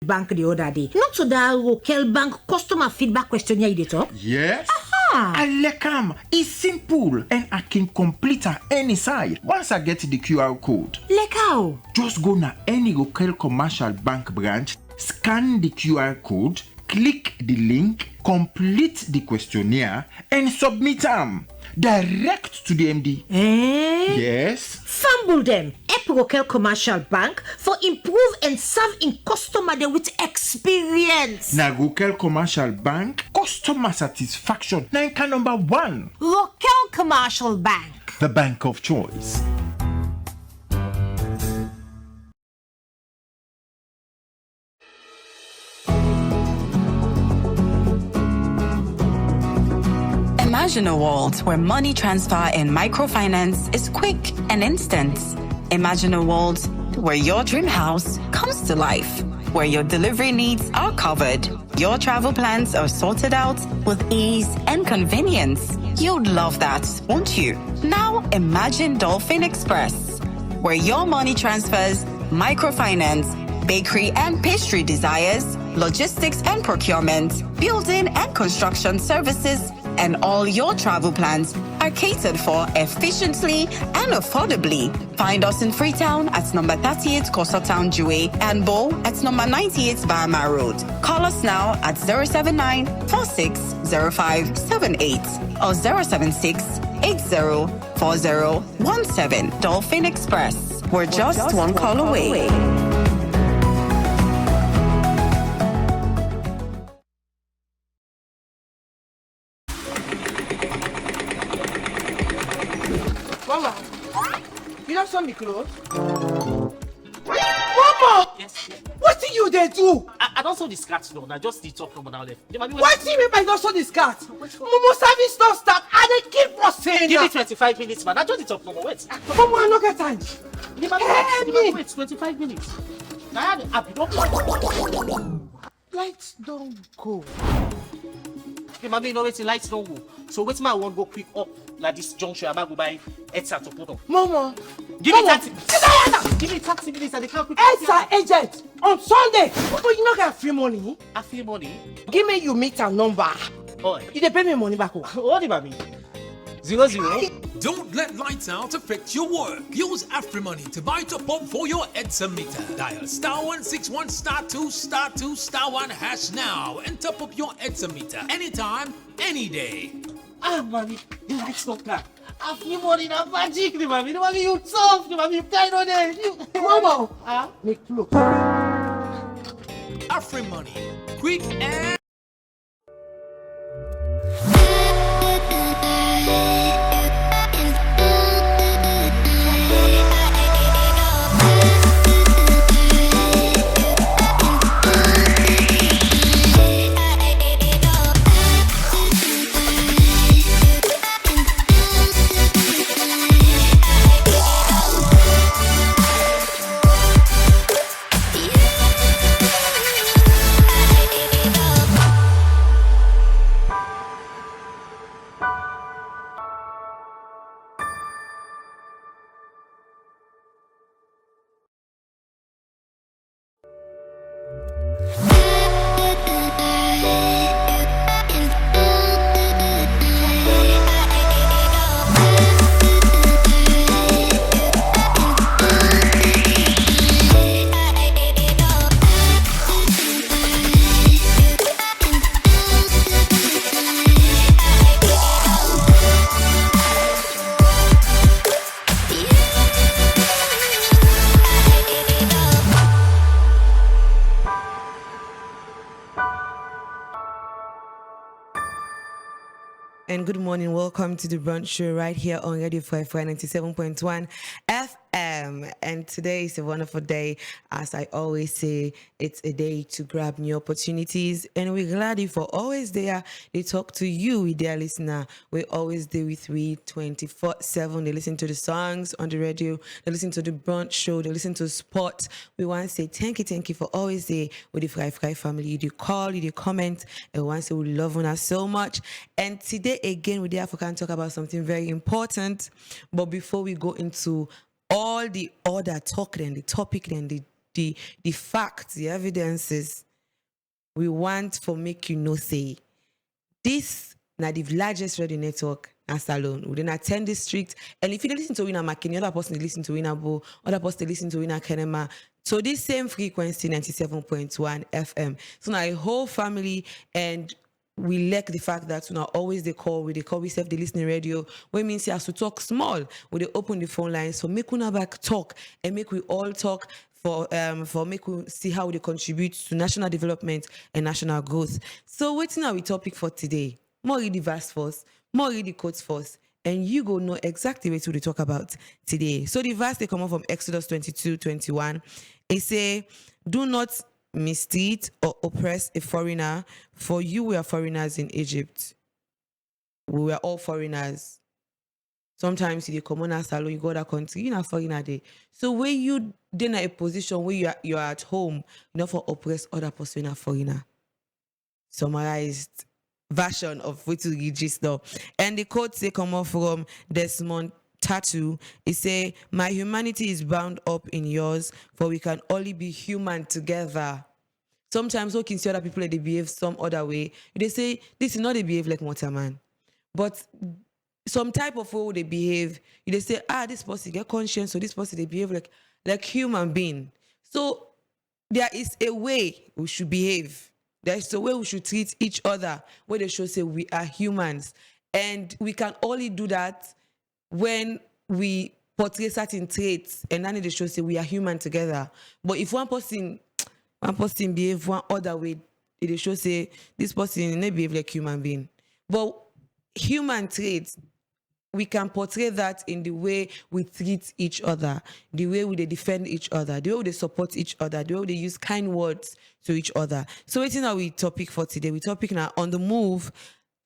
bank the other day. Not to that local bank customer feedback questionnaire you talk? Yes. Aha! I like am. It's simple and I can complete at any side once I get the QR code. Like how? Just go na any local commercial bank branch, scan the QR code, click the link, complete the questionnaire, and submit them direct to the MD. Yes. Fumble them. Local commercial bank for improve and serve in customer there with experience. Na local commercial bank, customer satisfaction. Na number 1. Local commercial bank. The bank of choice. Imagine a world where money transfer and microfinance is quick and instant. Imagine a world where your dream house comes to life, where your delivery needs are covered, your travel plans are sorted out with ease and convenience. You'd love that, won't you? Now imagine Dolphin Express, where your money transfers, microfinance, bakery and pastry desires, logistics and procurement, building and construction services, and all your travel plans are catered for efficiently and affordably. Find us in Freetown at number 38 Coastal Town Jue and Bo at number 98 Bahama Road. Call us now at 079-460578 or 076-804017. Dolphin Express. We're just one call away. Mama, you don't sew me clothes? Mama! Yes. What do you they do? I don't sew the skirt now. I just the top from now left. What do you mean by not sew the skirt? Momo service don't stop. And they keep on saying Give me that. 25 minutes, man. I just the top number. Wait. Mama, I don't get time. Wait, 25 minutes. Now I have the app. Don't. Lights don't go. Okay, mommy, you know wait, the lights don't go. So wait, my one go quick up like this junction. I'm going to buy headset to put on. Mama, Give me 30 minutes. Give me 30 minutes and they can't quick. Enter agent on Sunday. But you not get free money. I feel money. Give me your meter number. Oh, You dey pay me money back. what do you mean? 00. Don't let lights out affect your work. Use AfriMoney to buy top up for your EDSA meter. Dial *161 *2 *1 hash now and top up your EDSA meter anytime, any day. Ah, mommy, the lights don't come. I feel money in a magic, mommy. The mommy, you tough, the mommy, you kind on there. Mama, Make look. AfriMoney, quick and And good morning. Welcome to the Brunch show right here on Radio 97.1 FM. And today is a wonderful day. As I always say, it's a day to grab new opportunities. And we're glad you for always there. They talk to you, dear listener. We're always there with we 24/7. They listen to the songs on the radio. They listen to the Brunch show. They listen to sport. We want to say thank you for always there with the Fry family. You do call, you do comment. And we want to say we love us so much. And today, again, with the African talk about something very important. But before we go into all the other talk and the topic and the the facts, the evidences, we want for make you know say this now the largest radio network as alone. We then attend district, and if you listen to Wina Makini, other person they listen to Wina Bo, other person they listen to Wina Kenema. So this same frequency, 97.1 FM. So now a whole family, and we lack the fact that now always they call we self the listening radio. What means you have to talk small. We they open the phone lines, so make una back talk and make we all talk for make we see how they contribute to national development and national growth. So what's now we topic for today? More read the verse first, more read the quotes first, and you go know exactly what we talk about today. So the verse they come up from Exodus 22:21. It say, "Do not mistreat or oppress a foreigner, for you were foreigners in Egypt." We were all foreigners. Sometimes you come on as alone, you go to that country, you're not foreigner there. So when you then in a position where you're at home, you know, for oppress other person a foreigner. Summarized version of what you just know. And the quotes they come off from Desmond Tattoo. It say, "My humanity is bound up in yours, for we can only be human together." Sometimes we can see other people they behave some other way. They say this is not a behave like Motaman, but some type of way they behave. They say, this person get conscience, so this person they behave like human being. So there is a way we should behave. There is a way we should treat each other, where they should say we are humans. And we can only do that when we portray certain traits, and then they should say we are human together. But if one person behave one other way, they should say this person may behave like human being. But human traits, we can portray that in the way we treat each other, the way we defend each other, the way they support each other, the way they use kind words to each other. So it's our topic for today. We topic now on the move,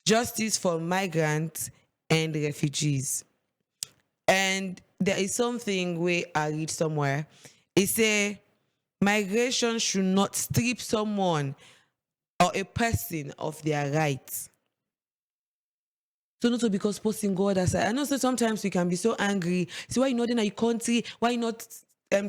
justice for migrants and refugees. And there is something where I read somewhere. It say migration should not strip someone or a person of their rights. So not because posting God aside. I know so sometimes we can be so angry. So why you not in a country? Why not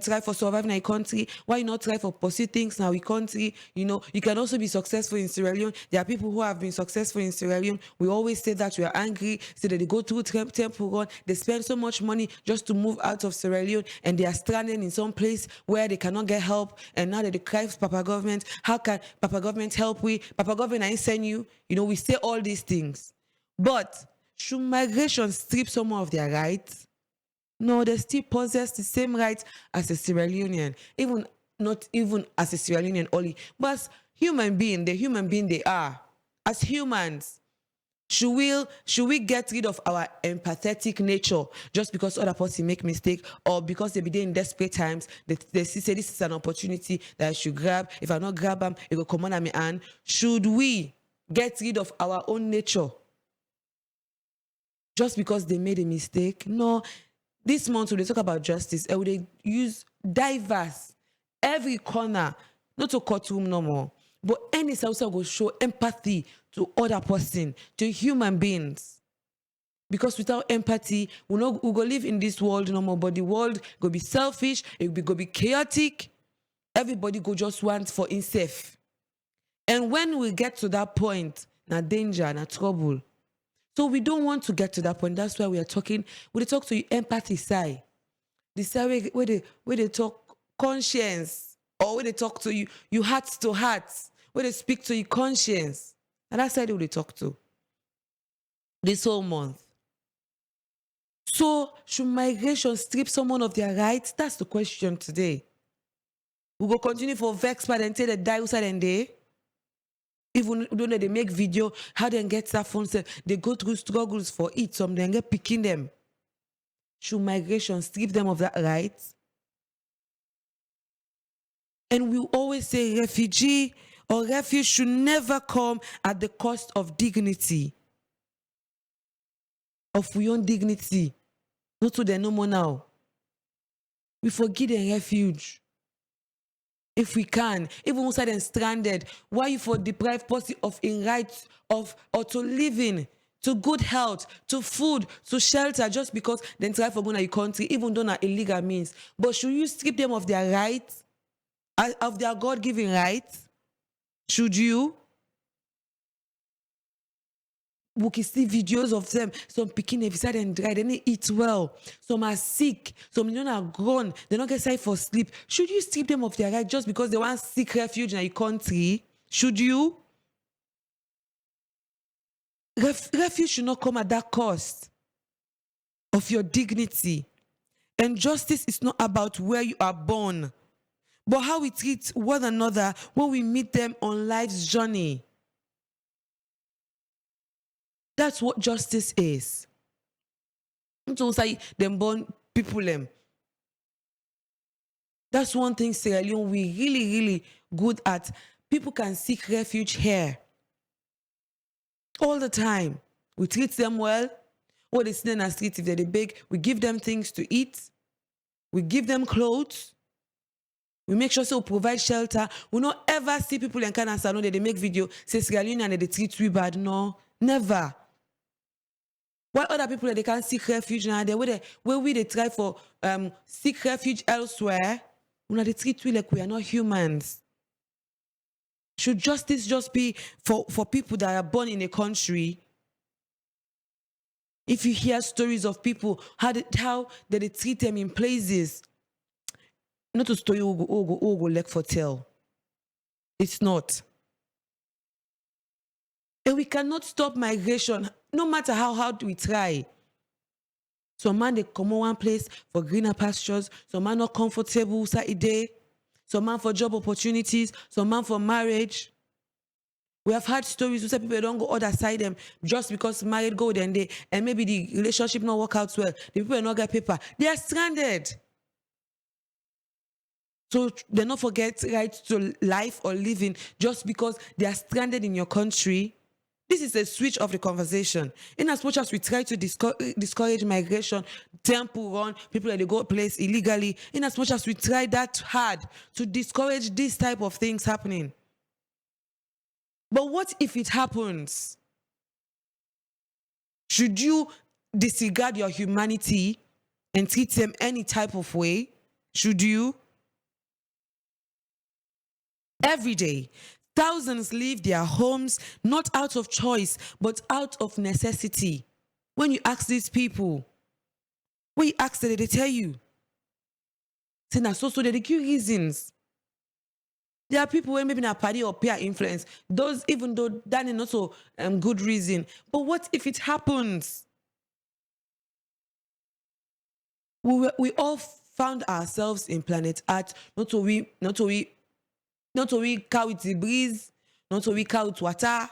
try for surviving in a country? Why not try for pursue things in our country? You know, you can also be successful in Sierra Leone. There are people who have been successful in Sierra Leone. We always say that we are angry, say that they go through temple run, they spend so much money just to move out of Sierra Leone, and they are stranded in some place where they cannot get help. And now that they cry for Papa government, how can Papa government help we? Papa government, I send you. You know, we say all these things. But should migration strip someone of their rights? No, they still possess the same rights as a Sierra Leonean, even not even as a Sierra Leonean only, but as human being, the human being they are. As humans, should we get rid of our empathetic nature just because other person make mistake, or because they be there in desperate times, they say this is an opportunity that I should grab. If I not grab them, it will come on at me hand. Should we get rid of our own nature just because they made a mistake? No. This month, when they talk about justice, and they use diverse, every corner, not to courtroom no more, but any also go show empathy to other person, to human beings. Because without empathy, we go live in this world no more, but the world go be selfish, it go be chaotic. Everybody go just want for himself. And when we get to that point, na danger, na trouble. So we don't want to get to that point. That's why we talk to you empathy side. The side where they talk conscience, or where they talk to you heart to heart, where they speak to you conscience. And that's why they talk to this whole month. So should migration strip someone of their rights? That's the question today. We go continue for vex but until they die outside and day. Even though they make video, how they get that phone set, they go through struggles for it, some they get picking them. Should migration strip them of that right? And we always say refugee or refuge should never come at the cost of dignity. Of our own dignity. Not to the no more now. We forget the refuge. If we can, even outside and stranded, why you for deprive person of in rights of or to living, to good health, to food, to shelter, just because they try for going to your country, even though not illegal means. But should you strip them of their rights? of their God-given rights? Should you? We can see videos of them. Some picking if side and dry, they didn't eat well. Some are sick. Some are grown. They don't get sight for sleep. Should you strip them of their right just because they want seek refuge in your country? Should you? Refuge should not come at that cost of your dignity. And justice is not about where you are born, but how we treat one another when we meet them on life's journey. That's what justice is. Don't say them born people them. That's one thing Sierra Leone we really good at. People can seek refuge here all the time. We treat them well. Or they sit in the street if they beg, we give them things to eat. We give them clothes. We make sure so we provide shelter. We don't ever see people in Canada salon that they make video say Sierra Leone and they treat we bad. No, never. While other people they can't seek refuge now, where we they try for seek refuge elsewhere, they treat we like we are not humans. Should justice just be for people that are born in a country? If you hear stories of people, how they treat them in places, not a story who go like for tell. It's not. And we cannot stop migration, no matter how hard we try. Some man they come on one place for greener pastures, some man not comfortable day, some man for job opportunities, some man for marriage. We have had stories who say people don't go other side them just because married go then they and maybe the relationship not work out well. The people not get paper. They are stranded. So they not forget right to life or living just because they are stranded in your country. This is a switch of the conversation. In as much as we try to discourage migration, temple run, people that they go place illegally, in as much as we try that hard to discourage this type of things happening. But what if it happens? Should you disregard your humanity and treat them any type of way? Should you? Every day, thousands leave their homes not out of choice, but out of necessity. When you ask these people, when you ask them, they tell you. Say, so they give reasons. There are people who maybe not party or peer influence. Those, even though that is not so good reason. But what if it happens? We all found ourselves in planet Earth, not to we cow with the breeze, not to we cow with water.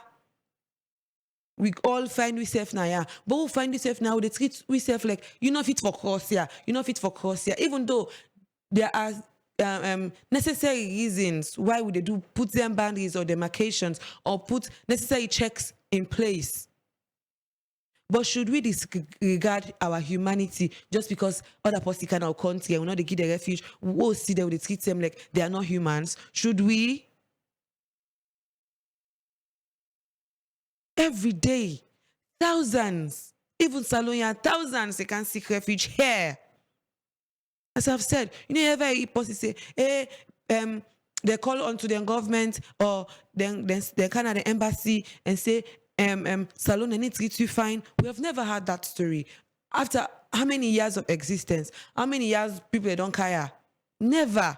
We all find ourselves now, yeah. But we find ourselves now, they treat ourselves like, you're not fit for cross here, you're not fit for cross here. Even though there are necessary reasons why would they do put them boundaries or demarcations or put necessary checks in place. But should we disregard our humanity just because other person in our country and we know they give the refuge, we'll see that we treat them like they are not humans? Should we? Every day, thousands, even Salonia, thousands they can seek refuge here. As I've said, you know, ever a person say, hey, they call onto the government or then they kind of the embassy and say, Salon needs to treat you fine. We have never had that story. After how many years of existence? How many years people they don't care? Never.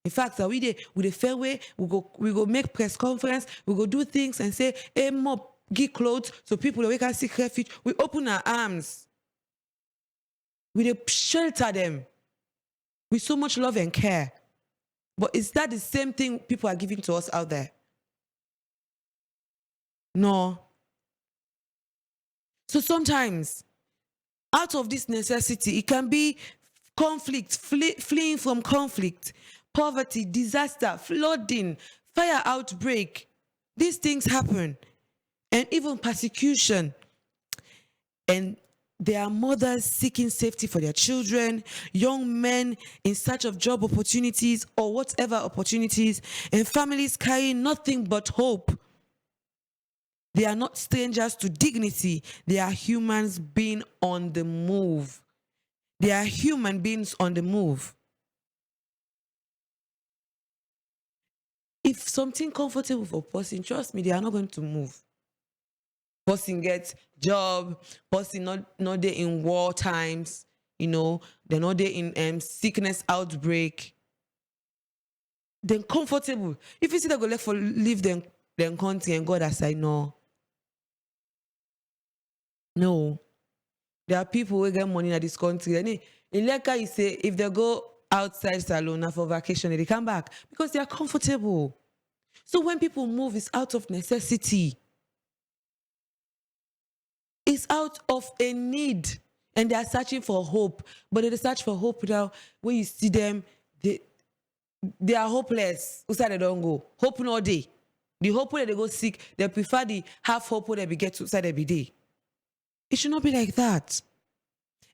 In fact, we the fair way, we go make press conference, we go do things and say, hey, more give clothes so people we can seek refuge. We open our arms. We shelter them with so much love and care. But is that the same thing people are giving to us out there? No. So sometimes, out of this necessity, it can be conflict, fleeing from conflict, poverty, disaster, flooding, fire outbreak. These things happen. And even persecution. And there are mothers seeking safety for their children, young men in search of job opportunities or whatever opportunities, and families carrying nothing but hope. They are not strangers to dignity. They are humans being on the move. They are human beings on the move. if something comfortable for person, trust me, they are not going to move. Person gets job, person not there in war times, they're not there in sickness outbreak. Then comfortable. If you see they go left for leave them country and God aside, no. No. There are people who get money in this country. And in Leka, you say if they go outside Salona for vacation, they come back because they are comfortable. So when people move, it's out of necessity. It's out of a need. And they are searching for hope. But they search for hope now. When you see them, they are hopeless. Outside they don't go. Hope no day. The hope where they go sick, they prefer the half hope where they get outside every day. It should not be like that.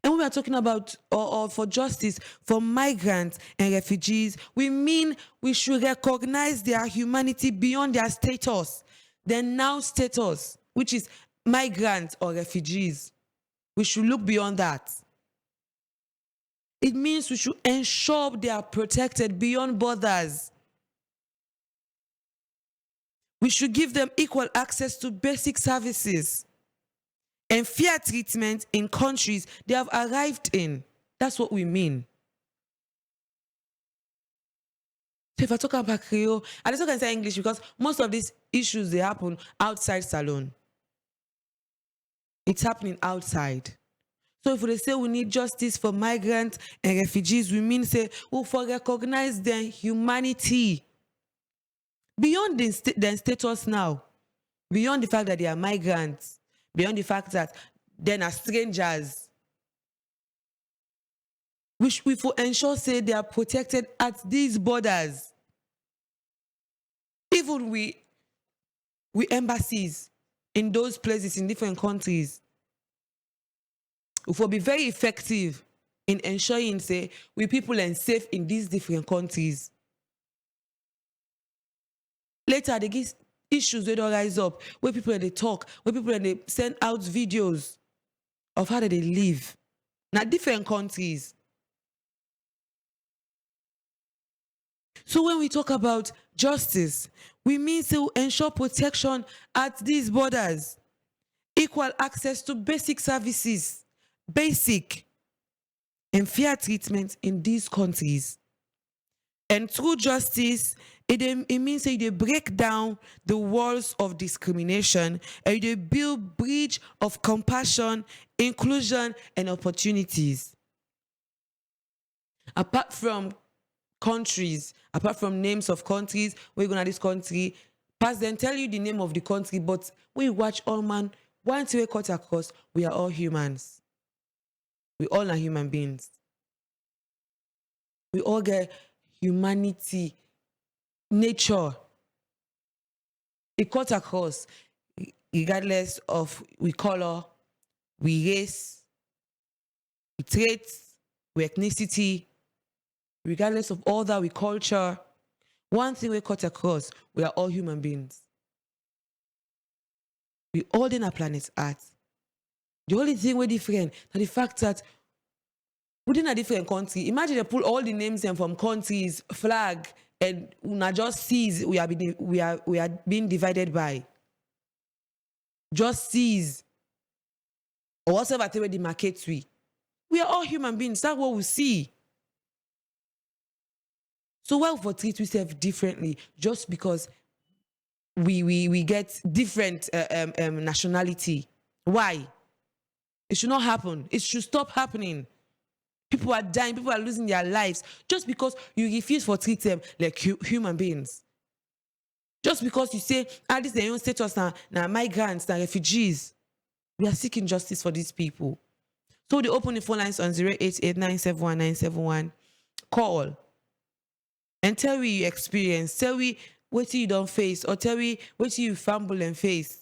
And when we are talking about or for justice for migrants and refugees, we mean we should recognize their humanity beyond their status, their now status, which is migrants or refugees. We should look beyond that. It means we should ensure they are protected beyond borders. We should give them equal access to basic services and fair treatment in countries they have arrived in. That's what we mean. So if I talk about Creole, I just can say English because most of these issues, they happen outside Salon. It's happening outside. So if we say we need justice for migrants and refugees, we mean say we for recognize their humanity beyond their status now, beyond the fact that they are migrants, beyond the fact that they are strangers. We for ensure say they are protected at these borders. Even we embassies in those places in different countries. We will be very effective in ensuring, say, we people are safe in these different countries. Later, they get issues that rise up, where people they talk, where people they send out videos of how they live. Now, different countries. So when we talk about justice, we mean to ensure protection at these borders, equal access to basic services, basic and fair treatment in these countries. And through justice, it means that they break down the walls of discrimination and they build bridge of compassion, inclusion, and opportunities. Apart from countries, apart from names of countries, we're going to this country, past then tell you the name of the country, but we watch all man, once we cut across, we are all humans. We all are human beings. We all get humanity, nature. It cuts across, regardless of we color, we race, we traits, we ethnicity, regardless of all that we culture. One thing we cut across, we are all human beings. We all in our planet Earth. The only thing we're different is the fact that within a different country, imagine they pull all the names from countries, flag, and una just sees we are being divided by. Just sees. Or whatever they demarcate we. We are all human beings. That's what we see. So why we treat ourselves differently just because we get different nationality? Why? It should not happen. It should stop happening. People are dying. People are losing their lives just because you refuse to treat them like human beings. Just because you say, this is their own status now migrants, now refugees. We are seeking justice for these people. So they open the phone lines on 088-971-971. Call. And tell me your experience. Tell me what you don't face. Or tell me what you fumble and face.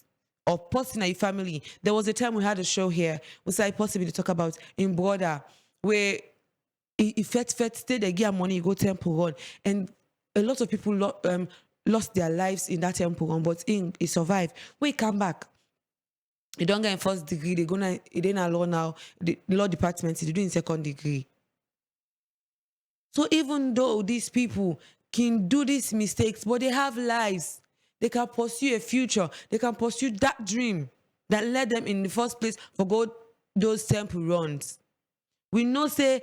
Or person in your family. There was a time we had a show here. We started possibly to talk about in border where if Fet stay they get money, you go temple run. And a lot of people lost their lives in that temple run, but he survived. When he come back, he don't get in first degree, they in a law now, the law department, they do in second degree. So even though these people can do these mistakes, but they have lives. They can pursue a future. They can pursue that dream that led them in the first place for go those temple runs. We know say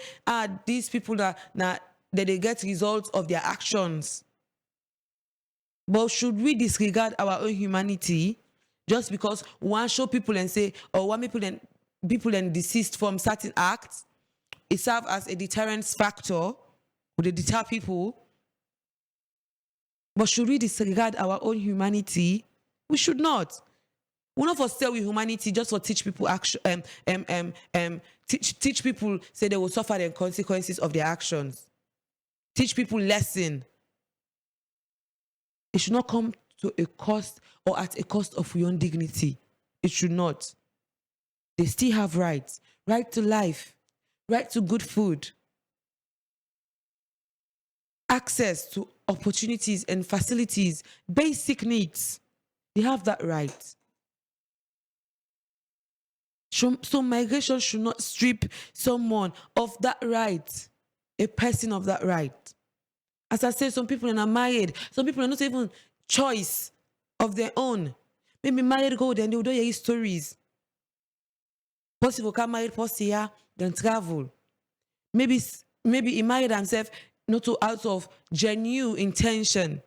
these people that they get results of their actions. But should we disregard our own humanity just because one show people and say, or one people then desist from certain acts? It serves as a deterrence factor. Would it deter people? But should we disregard our own humanity? We should not. We not for stay with humanity just for teach people action. Teach people say they will suffer the consequences of their actions. Teach people lesson. It should not come to a cost or at a cost of your own dignity. It should not. They still have rights. Right to life. Right to good food. Access to opportunities and facilities. Basic needs. They have that right. So migration should not strip someone of that right. A person of that right. As I said, some people are not married. Some people are not even choice of their own. Maybe married go, then they will do your stories. Possible can married post here, then travel. Maybe he married himself not to out of genuine intention.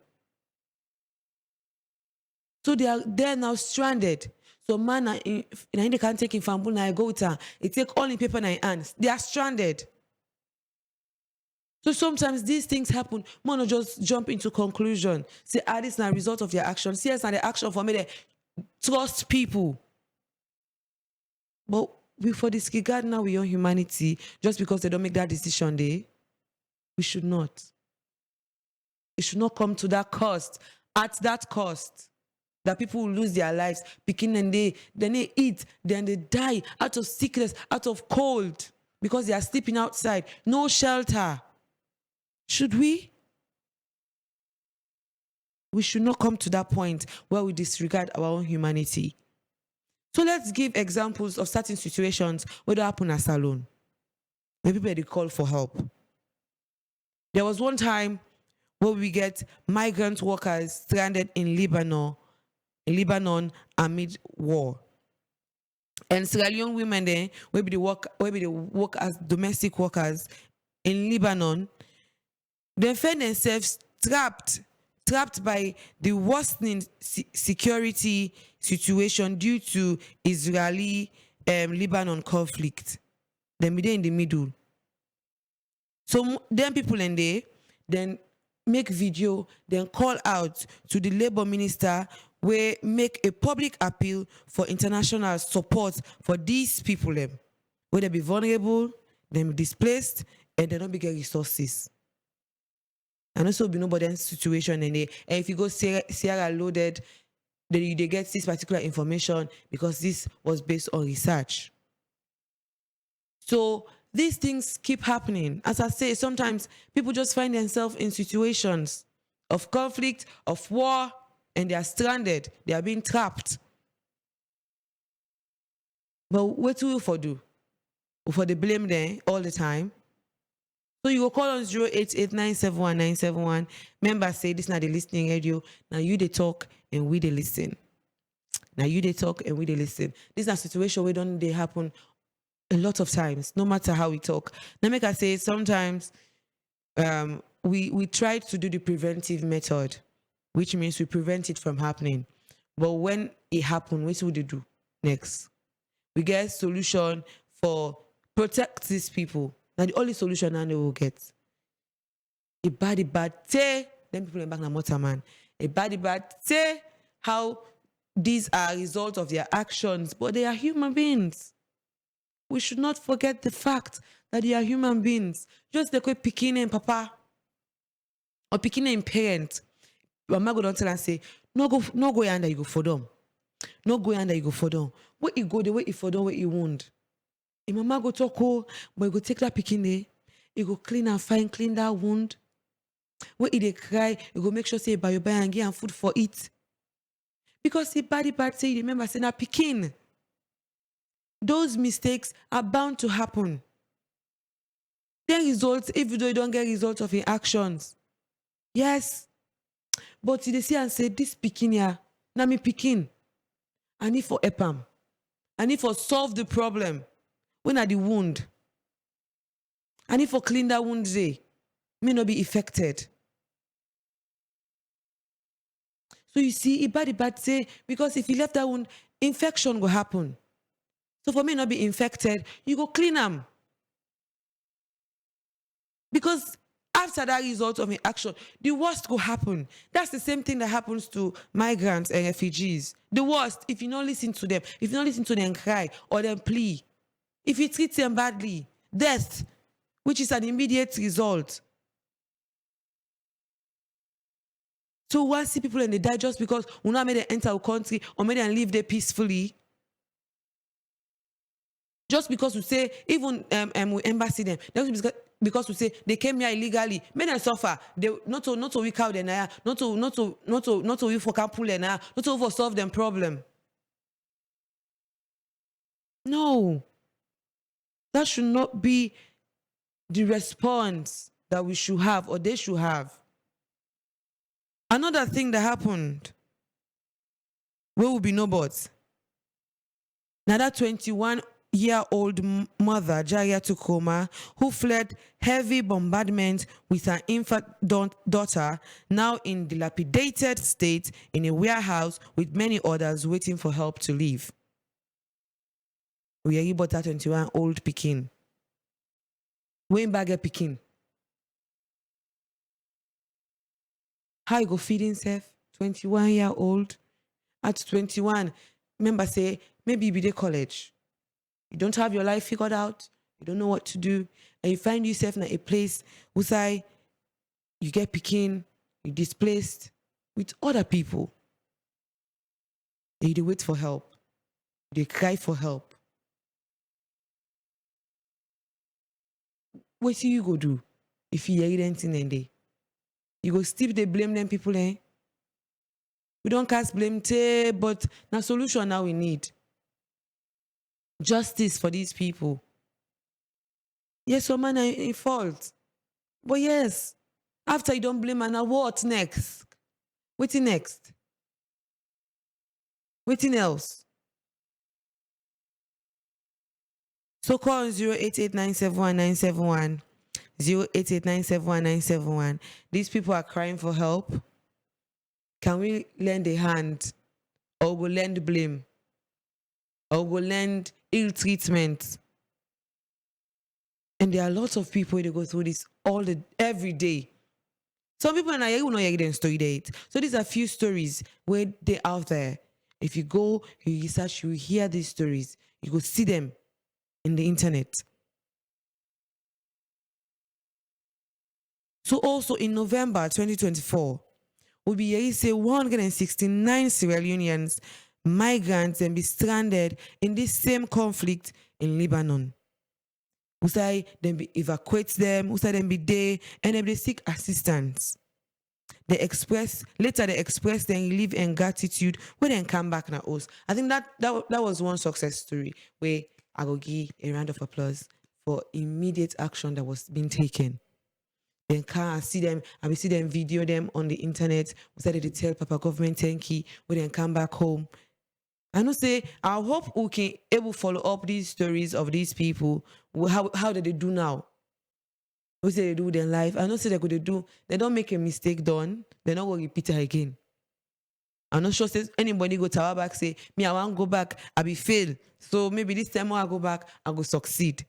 So they're now stranded. So man, they can't take him from Buna, go to it take all in paper in hands. They are stranded. So sometimes these things happen. Man, just jump into conclusion. Say, this is a result of their action. See, it's not the action for me to trust people. But before this regard now with your humanity, just because they don't make that decision, we should not. It should not come to that cost. At that cost, that people will lose their lives, picking and then they eat, then they die out of sickness, out of cold, because they are sleeping outside, no shelter. Should we? We should not come to that point where we disregard our own humanity. So let's give examples of certain situations where that happen as alone. When people they call for help. There was one time where we get migrant workers stranded in Lebanon amid war. And Sierra Leone women there, where they work as domestic workers in Lebanon, they find themselves trapped by the worsening security situation due to Israeli-Lebanon conflict. Then be there in the middle. So then people in there, then make video, then call out to the labor minister where make a public appeal for international support for these people, where they be vulnerable, they be displaced, and they don't be get resources. And also be nobody's situation and if you go Sierra loaded, they get this particular information because this was based on research. So these things keep happening. As I say, sometimes people just find themselves in situations of conflict, of war, and they are stranded. They are being trapped. But what do we do? For the blame them all the time. So you will call on 088971971. Members say this is not the listening radio. Now you they talk and we they listen. Now you they talk and we they listen. This is a situation where don't they happen a lot of times, no matter how we talk. Now make I say sometimes we try to do the preventive method, which means we prevent it from happening. But when it happens, what would they do next? We get a solution for protect these people. Now the only solution now they will get. A bad say, then people back na motor man. A bad say how these are results of their actions, but they are human beings. We should not forget the fact that they are human beings. Just like we picking and papa or picking and parent. Mama go down tell and say, no go yonder, you go for them. No go yonder, you go for them. Where you go, the way you for them, where you wound. If mama go talk, but you go take that picking there, you go clean that wound. When they cry, you go make sure say buy and get food for it. Because the bad say, remember, say na picking. Those mistakes are bound to happen. Their results, if you don't get results of your actions. Yes. But they see and say, this pikin here, na me pikin. I need for EPAM. I need for solve the problem. When are the wound? I need for clean that wound day. May not be affected. So you see, it bad say, because if you left that wound, infection will happen. So for me not be infected, you go clean them. Because after that result of an action, the worst will happen. That's the same thing that happens to migrants and refugees. The worst, if you don't listen to them, if you don't listen to them cry or them plea, if you treat them badly, death, which is an immediate result. So once see people and they die just because we not made them enter our country or made them live there peacefully. Just because we say, even we embassy them, because we say they came here illegally, made them suffer. They not to weak out them, not to we for pull them, not to for solve them problem. No, that should not be the response that we should have or they should have. Another thing that happened, where will be no buts. Now that 21-year-old mother, Mary Koroma, who fled heavy bombardment with her infant daughter, now in dilapidated state in a warehouse with many others waiting for help to leave. We are about that 21-old Pekin. Wayne Bagger Pekin. How you go feed himself? 21-year-old. At 21, remember say, maybe you be the college. You don't have your life figured out. You don't know what to do. And you find yourself in a place where you get picking, you displaced with other people. And you wait for help. They cry for help. What do you go do if you hear anything in there? You go still they blame them people, eh? We don't cast blame, but na solution now we need. Justice for these people. Yes, some man are in fault. But yes, after you don't blame man, what next? Waiting next? Waiting else? So call 088971971. 088971971. These people are crying for help. Can we lend a hand? Or go lend blame? Or go lend ill treatment? And there are lots of people who go through this every day. Some people and I will not hear them story date. So these are few stories where they're out there. If you go, you research, you hear these stories. You go see them in the internet. So also in November 2024, we'll be here say 169 Sierra Leoneans, migrants, and be stranded in this same conflict in Lebanon. We say them be evacuate them, we say them be there, and then they seek assistance. Later they express their relief and gratitude when they come back na us. I think that was one success story where I will give a round of applause for immediate action that was being taken. Then can see them, and we see them video them on the internet. We said they tell Papa government thank you when they come back home. I know say I hope we can able follow up these stories of these people. How did they do now? What say they do with their life? I know say they do. They don't make a mistake done. They not going to repeat it again. I'm not sure says anybody go to our back say me I want to go back. I be fail. So maybe this time when I go back I go succeed.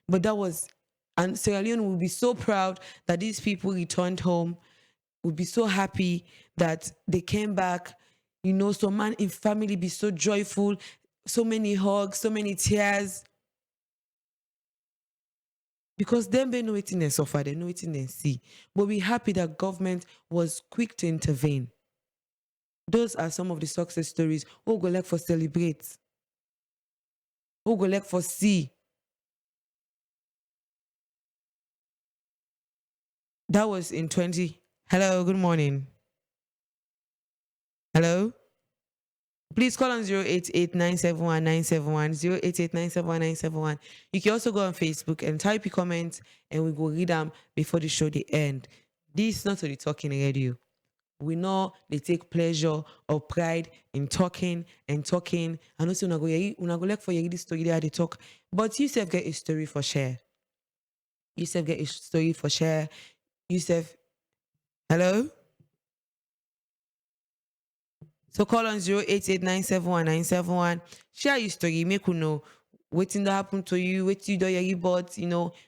But that was, and Sierra Leone will be so proud that these people returned home. Would be so happy that they came back. You know, so man in family be so joyful, so many hugs, so many tears. Because them they know it in and suffer, they know it in and see. But we're happy that government was quick to intervene. Those are some of the success stories. Who go like for celebrate? Who go like for see? That was in 20. Hello, good morning. Hello? Please call on 088-971-971, 088-971-971. You can also go on Facebook and type your comments and we will read them before the show the end. This is not to the talking radio. We know they take pleasure or pride in talking and talking. And also, una go like for this story there they talk. But you self get a story for share. You self get a story for share. You self, hello? So call on 088-971-971. Share your story. Make you know what that happened to you, what you do you bought,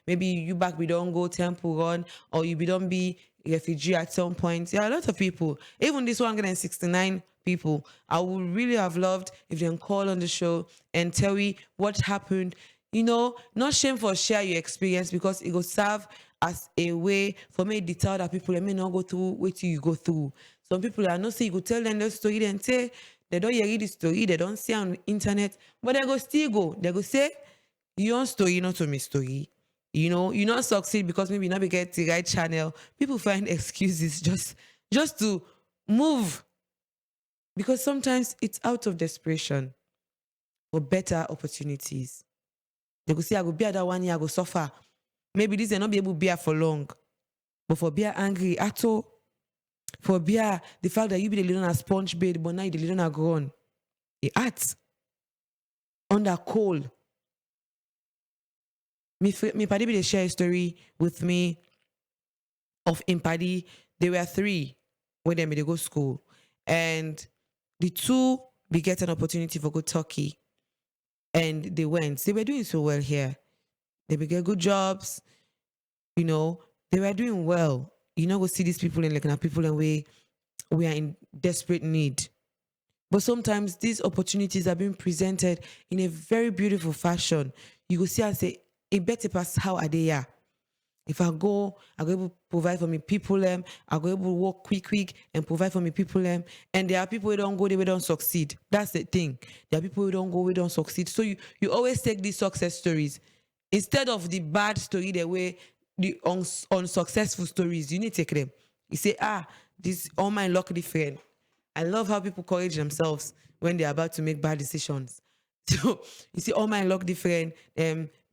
maybe you back we don't go temple run, or you don't be refugee at some point. There are a lot of people, even this 169 people. I would really have loved if they can call on the show and tell me what happened. Not shame for share your experience, because it will serve as a way for me to tell that people may not go through what you go through. Some people are not say you could tell them the story and say they don't hear the story, they don't see on the internet, but they go still go. They go say, your story, not to me story. You not succeed because maybe you not get the right channel. People find excuses just to move. Because sometimes it's out of desperation for better opportunities. They go say, I go bear that 1 year, I go suffer. Maybe this will not be able to bear for long. But for being angry at all, for being the fact that you be the little sponge bed, but now you the little grown. It hurts. Under cold. Me paddy be they share a story with me of in paddy. There were 3 when they go school. And the 2 be get an opportunity for go Turkey. And they went. They were doing so well here. They be get good jobs. They were doing well. Go see these people and like people and we are in desperate need. But sometimes these opportunities are being presented in a very beautiful fashion. You go see and say, it better pass how are they are. If I go able to provide for me people I go able to work quick and provide for me people and there are people who don't go, they don't succeed. That's the thing. There are people who don't go, we don't succeed. So you always take these success stories instead of the bad story, the way the unsuccessful stories, you need to take them. You say, this all my luck different. I love how people courage themselves when they're about to make bad decisions. So you see, all my luck different.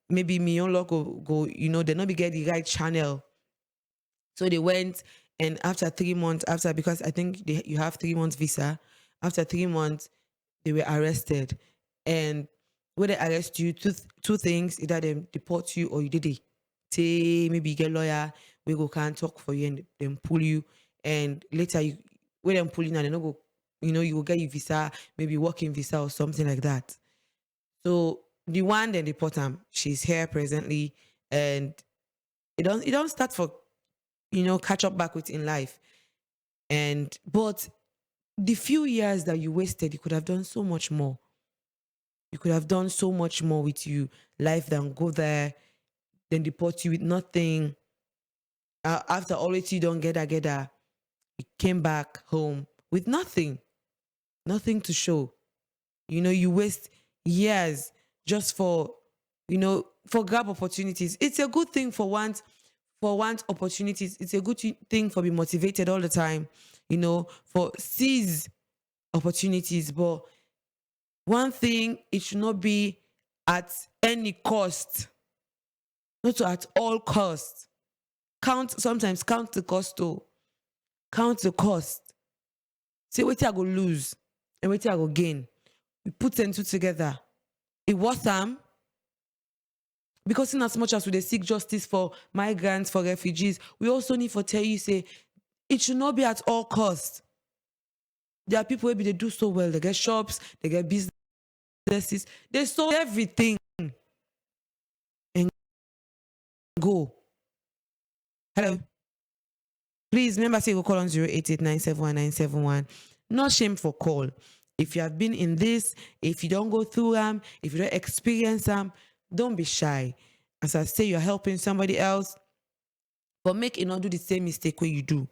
Maybe me own luck go they not be get the right channel. So they went, and after 3 months, because I think you have 3 months visa. After 3 months, they were arrested, and when they arrest you, two things: either they deport you or you did it. Say maybe you get lawyer, we go can't talk for you and then pull you, and later when them pull you now, they no go, you will get your visa, maybe working visa or something like that. So the one then deport him, she's here presently, and it don't start for catch up back with in life. But the few years that you wasted, you could have done so much more. You could have done so much more with you life than go there, then deport you with nothing. After always you don't get that, you came back home with nothing to show. You waste years just for grab opportunities. It's a good thing for want opportunities. It's a good thing for be motivated all the time, for seize opportunities. But one thing, it should not be at any cost. Not at all costs. Sometimes count the cost too. Count the cost. Say what I go lose and what I go gain. We put them two together. It was them. Because in as much as we seek justice for migrants, for refugees, we also need to tell you, say, it should not be at all costs. There are people maybe they do so well. They get shops, they get businesses, they sold everything and go. Hello. Please remember, say you call on 088-971-971. No shame for call. If you have been in this, if you don't go through them, if you don't experience them, don't be shy. As I say, you're helping somebody else, but make it not do the same mistake where you do.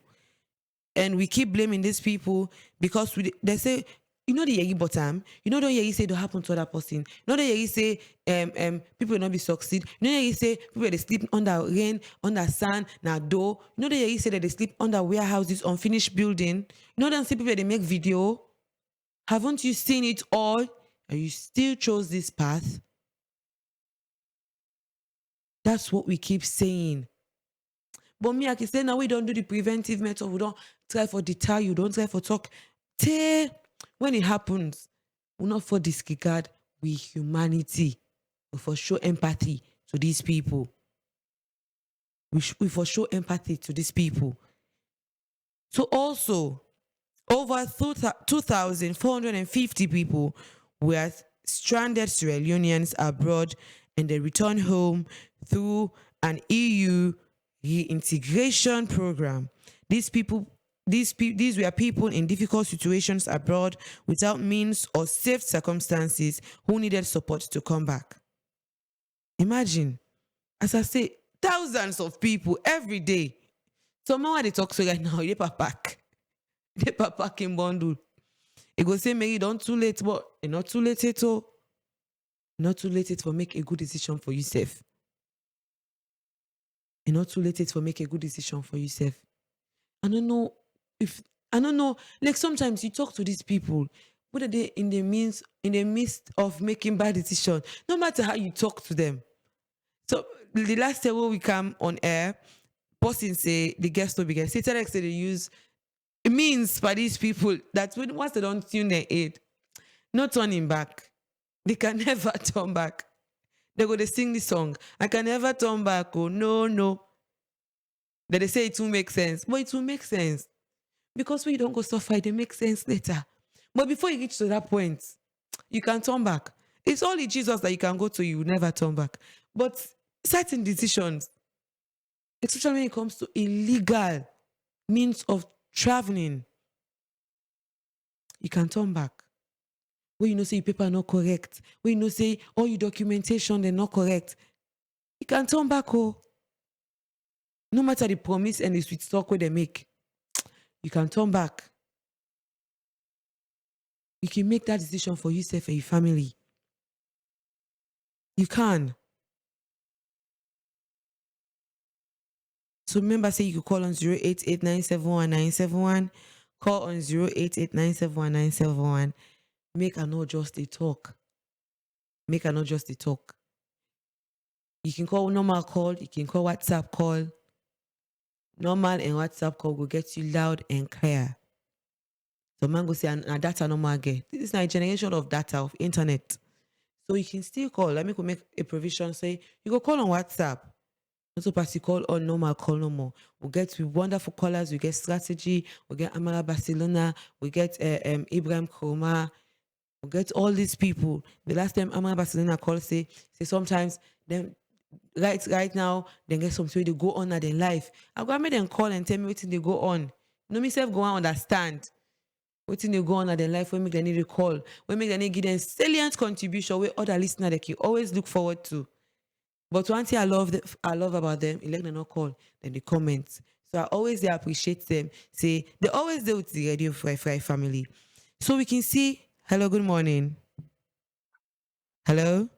And we keep blaming these people because they say, the yegi bottom, the yegi say don't happen to other person. The yegi say people will not be succeed. The yegi say people they sleep under rain, under sun, na door. The yegi say that they sleep under warehouses, unfinished building. Them see people they make video. Haven't you seen it all? And you still chose this path? That's what we keep saying. But me, I can say now we don't do the preventive method. We don't try for deter you. Don't try for talk. Till when it happens, we not for disregard. We humanity. We for show empathy to these people. We for show empathy to these people. So also, over 2,450 people were stranded Sierra Leoneans abroad and they returned home through an EU reintegration program. These were people in difficult situations abroad without means or safe circumstances who needed support to come back. Imagine, as I say, thousands of people every day. Someone they talk to right now, they pack. They pack in bundle. It go say, Mary, don't too late, but it's not too late at all. Not too late for make a good decision for yourself. It's not too late for make a good decision for yourself. I don't know, like sometimes you talk to these people, what are they in the midst of making bad decisions, no matter how you talk to them. So the last time we come on air, person say the guest will be guest. Say they use it means for these people that once they don't tune their aid, not turning back. They can never turn back. They go to sing the song. I can never turn back. Oh no. That they say it will make sense. But it will make sense. Because when you don't go suffer, they make sense later. But before you reach to that point, you can turn back. It's only Jesus that you can go to, you will never turn back. But certain decisions, especially when it comes to illegal means of traveling, you can turn back. When you know say your paper not correct, when you know say all your documentation they're not correct, you can turn back. Oh, no matter the promise and the sweet talk where they make, you can turn back. You can make that decision for yourself and your family. You can. So remember, say you could call on 088-971-971. Call on 088-971-971. Make a not just a talk. Make a not just a talk. You can call normal call. You can call WhatsApp call. Normal and WhatsApp call will get you loud and clear. So man go say, and data normal get. This is not a generation of data, of internet. So you can still call. Let me go make a provision. Say, you go call on WhatsApp. Also pass you call on normal call no more. We get wonderful callers. We get strategy. We get Amara Barcelona. We get Mary Koroma. We get all these people. The last time Amara Barcelona called say sometimes them right now they get something they go on at their life. I go make them call and tell me what they go on. No myself go and understand what they go on at their life. When make them need to call. When make them need give them salient contribution where other listeners they can always look forward to. But one thing I love about them, let them not call, then they comment. So I always appreciate them. Say they always deal with the Radio Fry family. So we can see. Hello, good morning. Hello.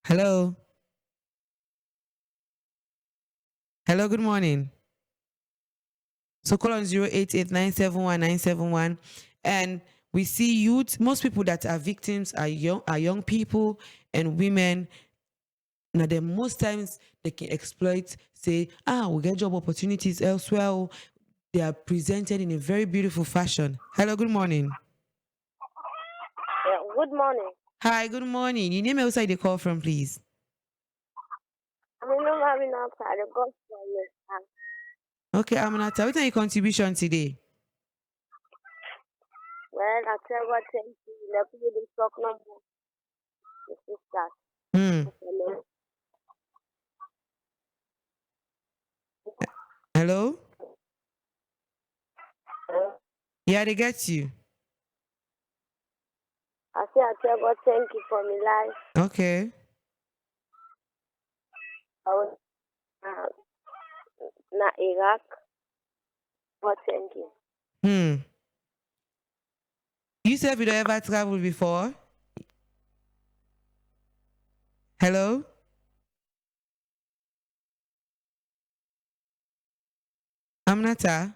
Hello. Hello, good morning. So call on 088-971-971. And we see youth, most people that are victims are young people and women. Now, then most times they can exploit, say, we get job opportunities elsewhere. They are presented in a very beautiful fashion. Hello, good morning. Yeah, good morning. Hi, good morning. Your name and where you call from, please. I'm having outside the gospel. Okay, Aminata, what's your contribution today? Well, I tell what thank you. Let me do talk number. This is that. Hello? Yeah, they get you. I say I tell God thank you for my life. Okay. I was na Iraq. God thank you. You said you don't ever traveled before? Hello? Aminata?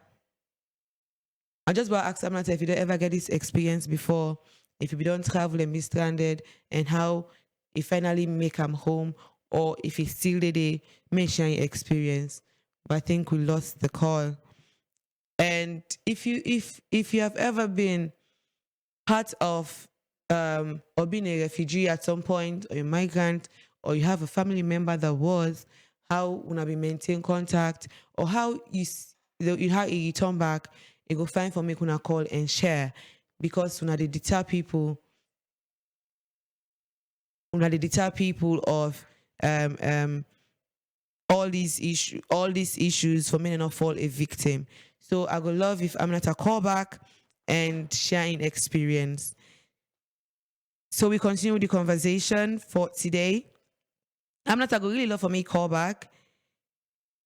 I just want to ask Amnata if you don't ever get this experience before, if you don't travel and be stranded, and how you finally make them home, or if it's still the day, make sure you experience. But I think we lost the call. And if you have ever been part of or being a refugee at some point, or a migrant, or you have a family member that was, how will be maintain contact, or how how you turn back, you go find for me kuna call and share, because they deter people of all these issues for me to not fall a victim. So I would love if I'm not a call back and sharing experience. So we continue with the conversation for today. I'm not a really love for me call back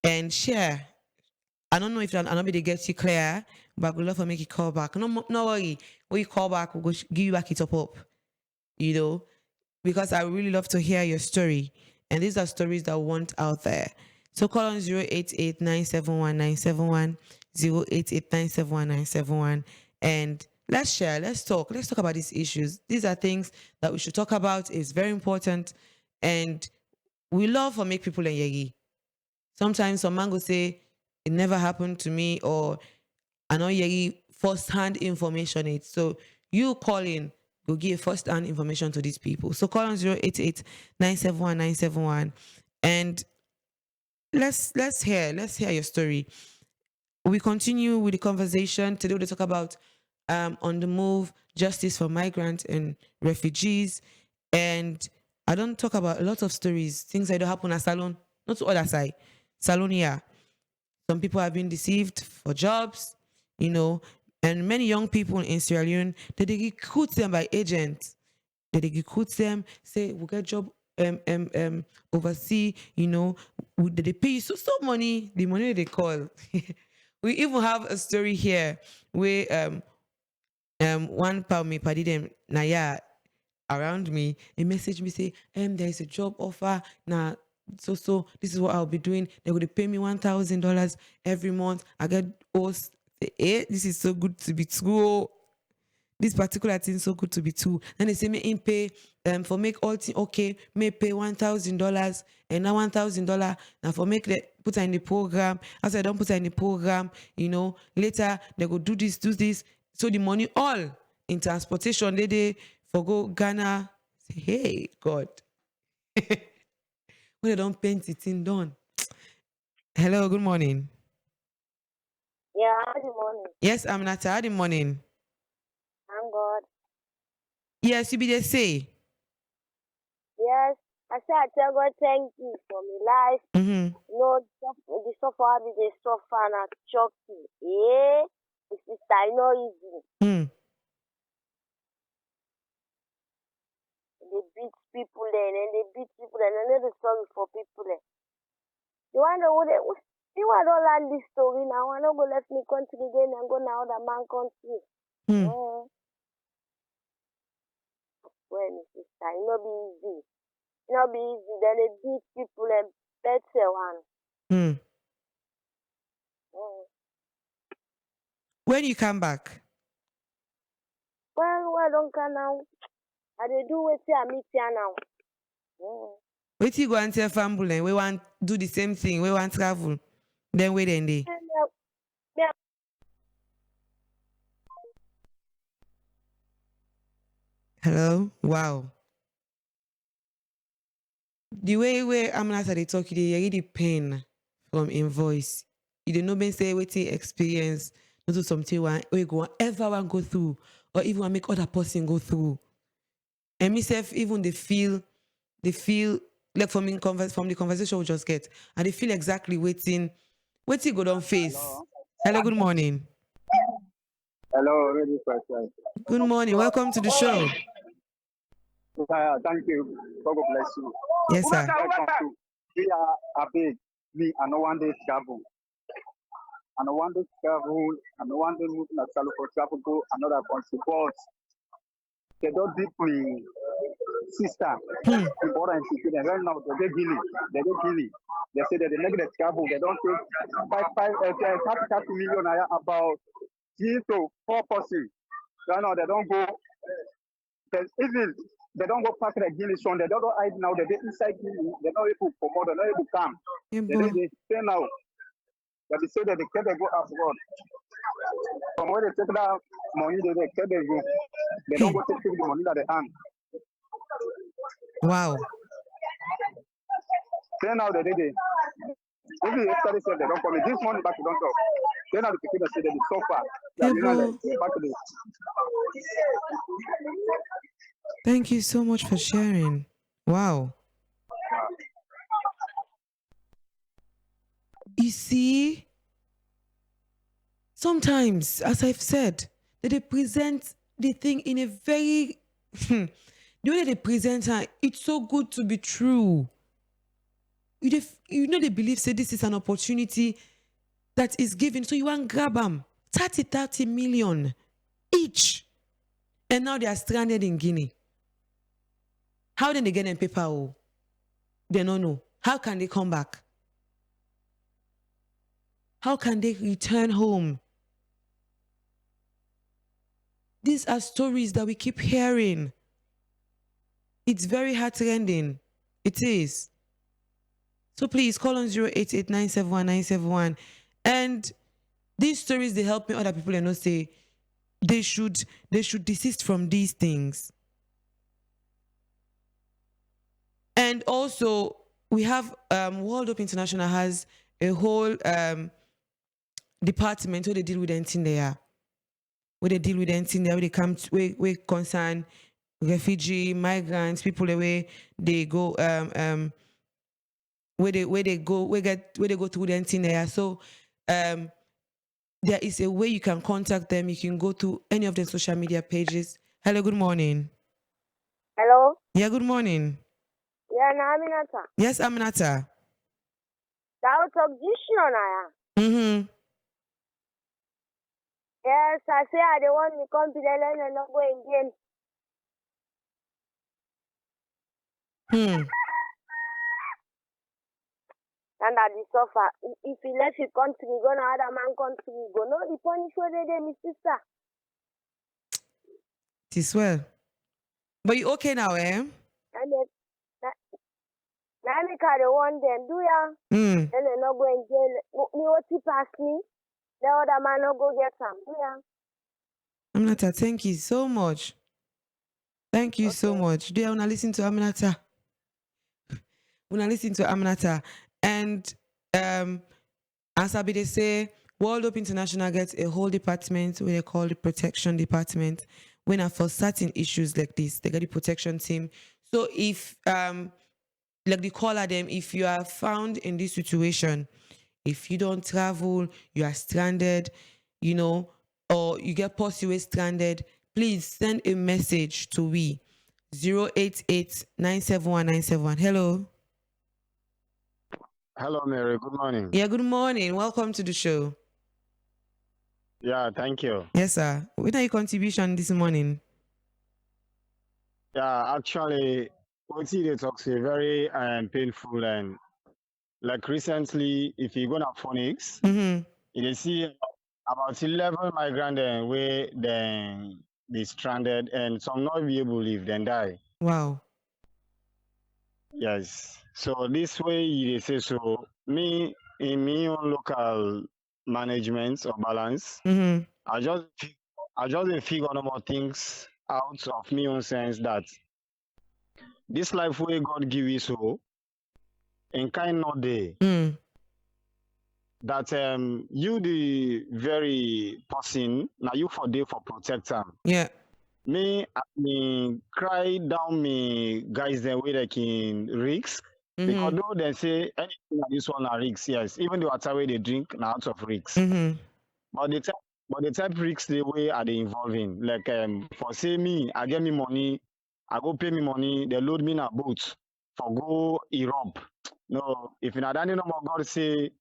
and share. I don't know if I'm not be to get you clear, but I would love for me to call back. No worry. When you call back, we'll give you back it up. You know, because I really love to hear your story. And these are stories that I want out there. So call on 088-971-971, and let's share, let's talk about these issues. These are things that we should talk about. It's very important. And we love to make people yegi. Sometimes some man go say, it never happened to me, or I know yegi first-hand information. So you call in, go give first-hand information to these people. So call on 088-971-971, and let's hear your story. We continue with the conversation. Today we talk about on the move justice for migrants and refugees. And I don't talk about a lot of stories, things that don't happen at Salon, not to other side. Salon, yeah. Some people have been deceived for jobs, and many young people in Sierra Leone, they recruit them by agents. They recruit them, say, we'll get job overseas, they pay you so money, the money they call. We even have a story here where one pound me paddy them naya around me, a message me say, there is a job offer now. So this is what I'll be doing. They're going to pay me $1,000 every month. I get host. This is so good to be true. This particular thing so good to be true. And they say me in pay for make all thing okay, may pay $1,000, and now $1,000 now for make the put her in the program. As I don't put her in the program, later they go do this. So the money all in transportation, they for go Ghana. Say, hey God. When they don't paint it in done. Hello, good morning. Yeah, good morning. Yes, I'm Nata. Good morning. I'm God. Yes, you be there say. Yes, I say I tell God thank you for my life. Mm-hmm. The suffer be the suffer and I chop you. Yeah, the sister, I know easy. They beat people then, and they beat people then, and they're sorry for people then. You wonder what they you want to learn this story now. I don't go left me country again and go now the man country. Well, sister, it not be easy. It not be easy. Then they beat people and better one. When you come back? Well, I don't come now. I they do what I meet here now. Wait till you go and tell family, we want do the same thing, we want travel. Then wait and day. Hello? Wow. The way I'm not they talk, they really pain from in voice. You don't know me say waiting experience, not do something we go ever one go through, or even want make other person go through. And myself, even they feel like from the conversation we just get, and they feel exactly waiting go down face. Hello, good morning. Hello, really question. Good morning. Welcome to the show. Thank you. God bless you. Yes, sir. We are a big, me and no one day travel. And no one day travel, and no one day move to for travel go another country. But they don't deeply sister. Important situation. Right now, they get Guinea. They say that the negative travel, they don't take 30 million about 3 to 4 persons. You know, they don't go. Even they don't go pass the Guinea son. They don't go hide now. They inside Guinea. They don't able to promote. They don't able to come. Yeah, They boy. they stay now. That they say that they can't go abroad. From where they take that money, they can't go. They don't go take the money that they hand. Wow. Say now they did it. Even yesterday said they don't come. This morning back to don't talk. Then now the people say they suffer. Yeah, That you know boy. that back to the. Thank you so much for sharing. Wow. You see, sometimes, as I've said, that they present the thing in a very the way they present her, it's so good to be true. You know they believe say this is an opportunity that is given, so you want grab them 30 million each, and now they are stranded in Guinea. How then they get them paper? Oh, they don't know. How can they come back? How can they return home? These are stories that we keep hearing. It's very heartrending. It is. So please call on 088-971-971. And these stories, they help me other people and not say they should desist from these things. And also, we have World Hope International has a whole department where they deal with anything there. Where they deal with anything there, where they come to, where concern refugee, migrants, people away, they go where they go through the anything there. So there is a way you can contact them. You can go to any of their social media pages. Hello, good morning. Hello? Yeah, good morning. Yeah, na Aminata. Yes, Aminata. That was Mm-hmm. Yes, I say I don't want to come to the land and not go again. And that is suffer. If he left his country, go to other man country, go. No, the punish what they did, my sister. It is well. But you okay now, eh? And then, now me carry one them, do ya? Mm. Then they not go in jail. Me what he pass me, the other man not go get some, do ya? Aminata, thank you so much. Thank you so much. Do you want to listen to Aminata? When I listen to Aminata, and as I be they say, World Hope International gets a whole department where they call the protection department. When are for certain issues like this, they get the protection team. So if like they call at them, if you are found in this situation, if you don't travel, you are stranded, you know, or you get possibly stranded, please send a message to we 088-971-971. Hello. Hello, Mary. Good morning. Yeah, good morning. Welcome to the show. Yeah, thank you. Yes, sir. What are your contribution this morning? Yeah, actually, what they talk say very painful, and like recently, if you go to Phoenix, Mm-hmm. you see about 11 migrants where they stranded, and some not be able to live, then die. Wow. Yes. So this way, you say so. Me in me own local management or balance, Mm-hmm. I just dey figure no more things out of me own sense that this life wey God give you so in kind not dey Mm. that you the very person now you for dey for protect am. Yeah. Me cry down me guys them wey they can risk because Mm-hmm. though they say anything like this one are risk, yes, even the water wey they drink now out of risk. Mm-hmm. But the type risks the way are they involving. Like for say me, I get me money, I go pay me money, they load me in a boat for go Europe. No, if in a no more God say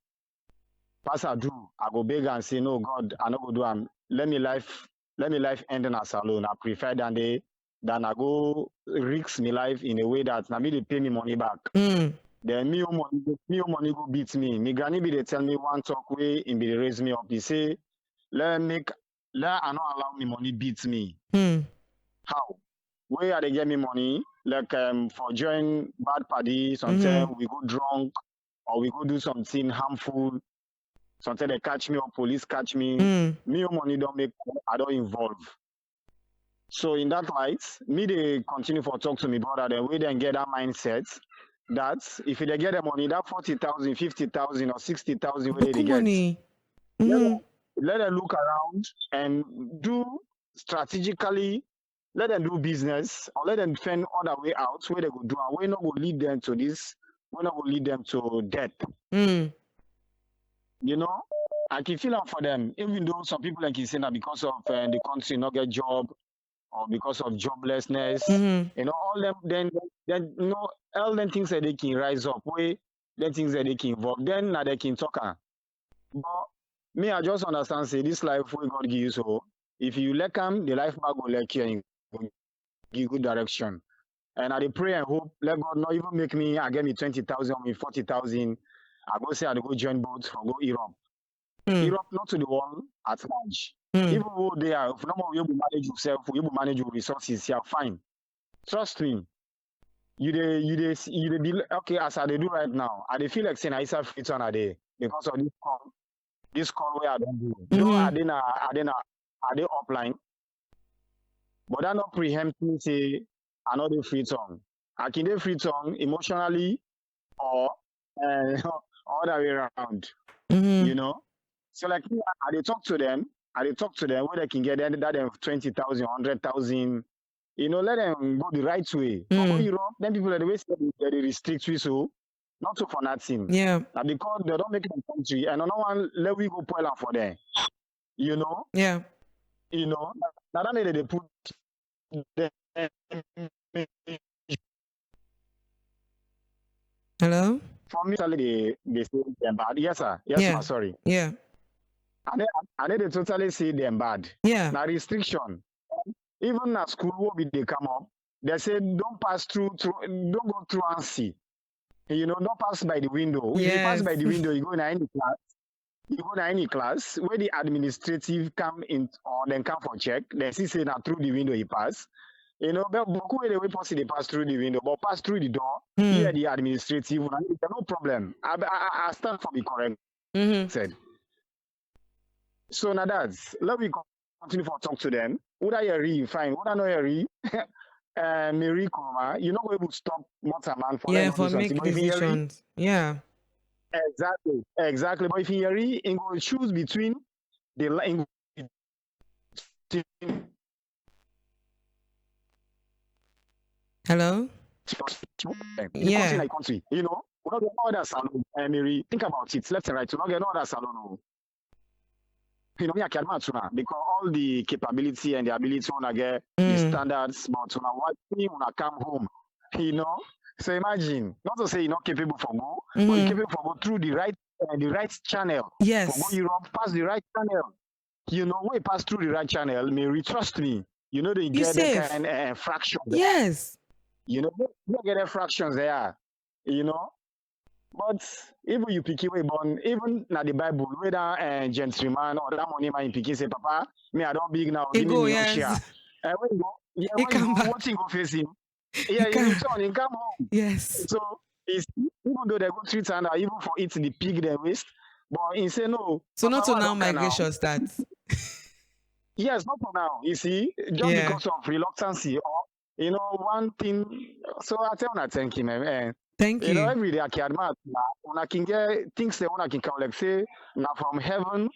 pass I do, I go beg and say no God, I no go do let me life end in as alone. I prefer than I go risk me life in a way that na me they pay me money back. Mm. Then me own money go beat me. Me granny be they tell me one talk way and be they raise me up. He say let me make let I not allow me money beat me. Hmm. How? Where they get me money? Like for join bad party, sometimes Mm-hmm. we go drunk or we go do something harmful. Sometimes they catch me or police catch me. Mm. Me or money don't make I don't involve. So in that light, me they continue for talk to me brother. Then we then get that mindset that if they get the money, that 40,000, 50,000, or 60,000 where they Boku get, money. let Mm-hmm. them, let them look around and do strategically. Let them do business or let them find other way out where they go do and we not go lead them to this. We not go lead them to death. Mm. You know, I can feel out for them. Even though some people like you say that because of the country not get job or because of joblessness, Mm-hmm. you know, all them then you know all them things that they can rise up, way then things that they can involve, then now they can talk. But me, I just understand say this life we God give you so if you let come, the life back will let you and go give good direction. And I dey pray and hope let God not even make me I get me 20,000 or me 40,000. I go say I dey go join boat or go Europe. Mm. Europe not to the world at large. Mm. Even though they are if no more you manage yourself, you manage your resources, yeah, fine. Trust me. You dey be okay as I dey do right now. I dey feel like saying I is a free turn a day because of this call where I don't do. Though Mm-hmm. I dey offline, but that not preempting say I not dey free turn. I can dey free turn emotionally or all the way around. Mm-hmm. You know. So like me, I dey talk to them. I dey talk to them where they can get that them 20,000, 100,000. You know, let them go the right way. For go Mm. Europe, then people are the way they restrict we so not so for nothing. Yeah. Now because they don't make it a country and another one let we go spoil am for them. You know, Yeah. now that they put them Hello? for me they say them bad. Yes, sir. Yes, Yeah. ma, sorry. Yeah. And they totally say them bad. Yeah. Now restriction. Even at school where they come up, they say don't pass don't go through and see. You know, don't pass by the window. If you pass Yes. by the window, you go in any class. You go to any class where the administrative come in or then come for check. They see say now through the window he pass. You know, but Boku where they will pass they pass through the window, but pass through the door. Here Mm. the administrative, no problem. I stand for the correct Mm-hmm. said. So now that's let me continue for talk to them. Would I hear fine? Would I not hear Mary Koroma, you're not going to stop man for Yeah, them to do for something. make But if you hear decisions. Yeah. exactly. But if you hear you go choose between the line Hello? the country Yeah. like country, you know, we don't get no other salon. Mary, think about it, left and right. We don't get no other salon. Oh. You know, me I can match una because all the capability and the ability wanna get the Mm. standards, but una watch me when I come home, you know. So imagine, not to say you're not capable for go, but you're Mm-hmm. capable for go through the right channel. For go Yes. Europe, pass the right channel. You know, when you pass through the right channel, Mary, trust me, you know they You get that safe. kind fraction. Yes. You know, they get that fractions there. You know, but even you pick away born, even na the Bible, whether gentleman or that money man pick say, Papa, me I don't big now, He give me go, me your share. yes. When you go, yeah, He when you come go, back. what you go face him? He Yeah, he come. return, he come home. Yes. So it's even though they go treat and even for it the pig they waste, but he say no. So not Papa, to why now don't care now? migration starts. Yes, not for now. You see, just Yeah. because of reluctancy or you know one thing. So I tell you, thank you, man. Thank You know, you. every day I can admit when I can get things that when I can come like say now from heaven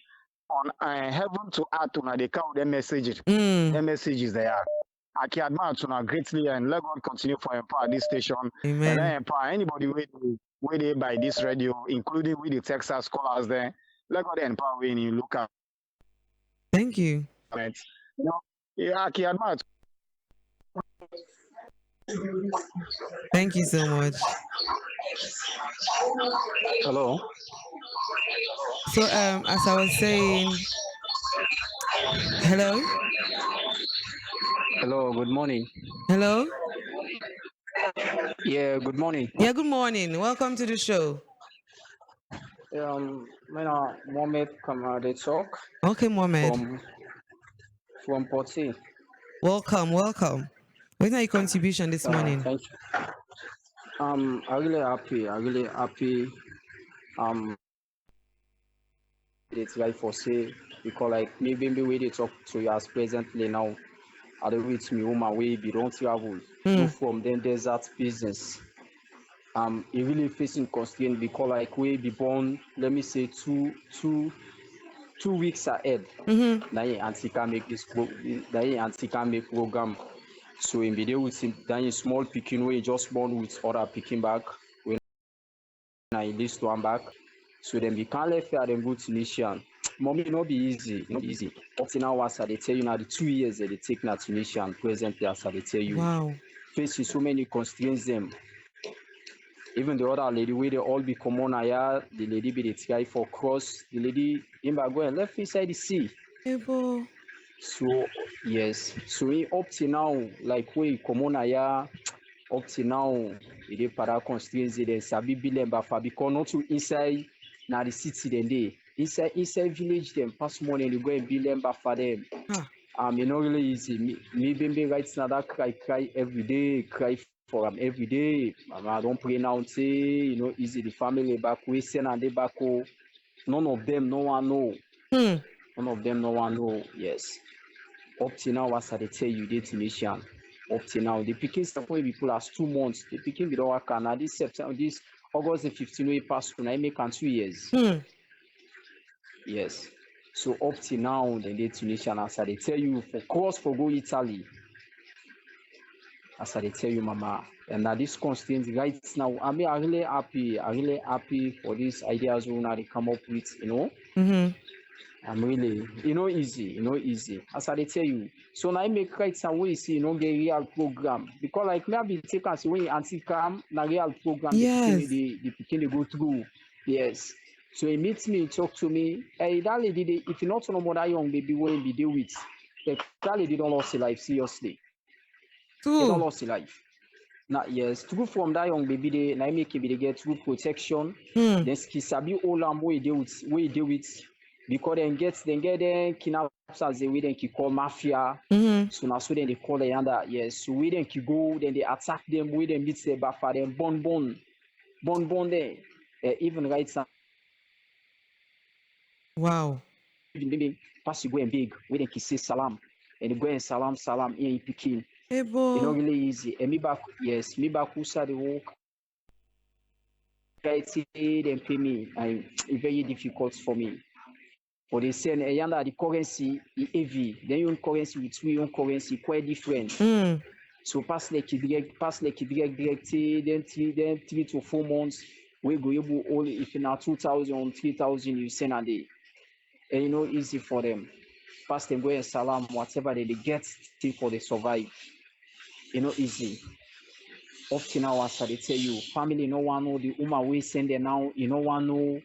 on heaven to earth when they count their messages. Mm. Their messages they are. I can admire to greatly and let God continue for empower this station and Amen. I empower anybody where they by this radio, including with the Texas scholars there. Let God empower when you look at Thank you. it. You know, yeah, I can admire. Thank you so much. Hello. So as I was saying, hello? Hello, good morning. Hello? Yeah, good morning. Yeah, good morning. Welcome to the show. My name Mohammed Kamade Talk Okay, Mohammed. from from 14. Welcome, welcome. What's your contribution this morning? Thank you. I'm really happy. I'm really happy. Um, it's like for say because like maybe we they talk to you as presently now. I don't reach me woman way be don't travel. Go from then desert business. It really facing constraint because like we be born. Let me say 2 weeks ahead. Now auntie can make this auntie can make program. So in video with him, then small picking way just born with other picking back. When I list one back. So then we can't let fair them go to Tunisian. Mommy, not be easy, not easy. Up to now, as I tell you now, the 2 years that they take now Tunisian presently, as I tell you, Wow. facing so many constraints them. Even the other lady, where they all be common here, the lady be the try for cross, the lady in back going left inside the sea. Ebo. So yes, so we up to now, like we common here, up to now, we dey para constraints they sabi bill bafa because not to inside na the city then they inside village them pass money they go and bill bafa them. You know really easy. Me baby right now that cry every day, cry for every day. I don't pray now say you know easy the family back we send and they back oh. None of them no one know. None of them no one know. Yes. Up to now, as I tell you, they Tunisian. Up to now, the picking stuff when people last 2 months. The picking with our can now this September, this August the 15th, we pass to now make 2 years. Yes. So up to now, then they Tunisian. As I tell you, for cross for go Italy. As I tell you, Mama, and now this constraint right now, I mean, I'm really happy. I'm really happy for these ideas we now they come up with. You know. I'm really, easy. As I tell you. So now I make right some way see, get real program. Because like maybe take us when anti-cam, na real program, Yes. the picking they go through. Yes. So he meets me, talk to me. Hey, that lady, if you not know more that young baby, when be deal with, that lady don't lost her life, seriously. They don't lost her life. Now, yes, through from that young baby, they now make him get through protection. Then he sabi all way deal with. Because then get them kidnaps as they way then call mafia. So now so then they call the under yes. So we then go then they attack them. We then meet the buffer then bon there. Even right now. Wow. Even pass you go and big. We then say salam and go and salam in Peking. Ebo. You know really easy. And me back who said the work. Then pay me. It's very difficult for me. But they say the currency is heavy. Then your currency with your currency quite different. So pass like direct, then 3 to 4 months, we go able only if you now 2,000, 3,000 you send a day. And easy for them. Pass them go and salam, whatever they get still for they survive. Easy. Up to now, as I tell you, family no one know the we send them now, you no one know.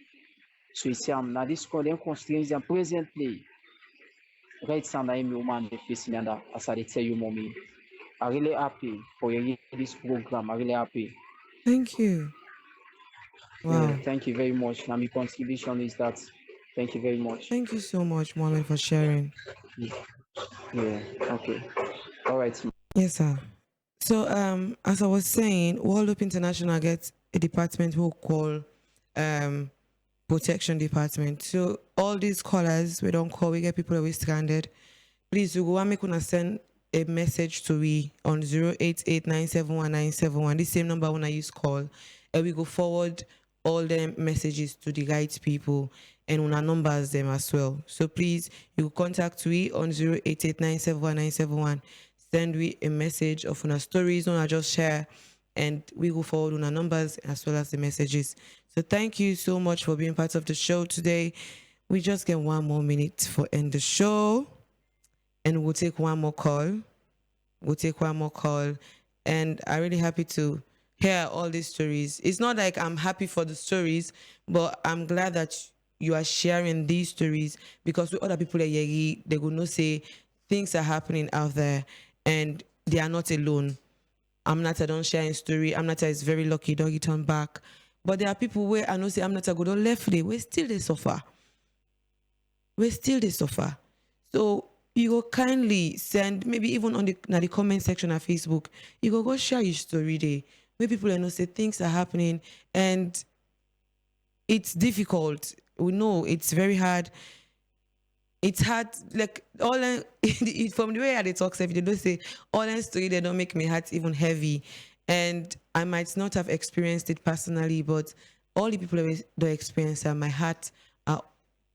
So you see, now this constraints and presently, right now I'm woman the facing and as I tell you, mommy, I'm really happy for this program. I'm really happy. Thank you. Wow. Yeah, thank you very much. Now my contribution is that. Thank you very much. Thank you so much, Mohammed, for sharing. Yeah. Okay. All right. Yes, sir. So, as I was saying, World Hope International gets a department we'll call protection department. So all these callers we don't call, we get people always stranded. Please, you go and make una send a message to we on 088971971. This same number when I use call, and we go forward all them messages to the right people and una numbers them as well. So please, you contact we on 088971971. Send we a message of una stories, una just share, and we go forward on our numbers as well as the messages. So thank you so much for being part of the show today. We just get 1 more minute for end the show, and we'll take one more call. And I'm really happy to hear all these stories. It's not like I'm happy for the stories, but I'm glad that you are sharing these stories, because with other people, they go know say things are happening out there and they are not alone. Amnata don't share a story. Amnata is very lucky, doggy turn back. But there are people where I know say Amnata go left day. We still they suffer. So you go kindly send, maybe even on the comment section of Facebook, you go share your story there, where people know say things are happening, and it's difficult. We know it's very hard. It's hard, like all from the way I talk, if they don't say all story, they don't make my heart even heavy. And I might not have experienced it personally, but all the people that experience it, my heart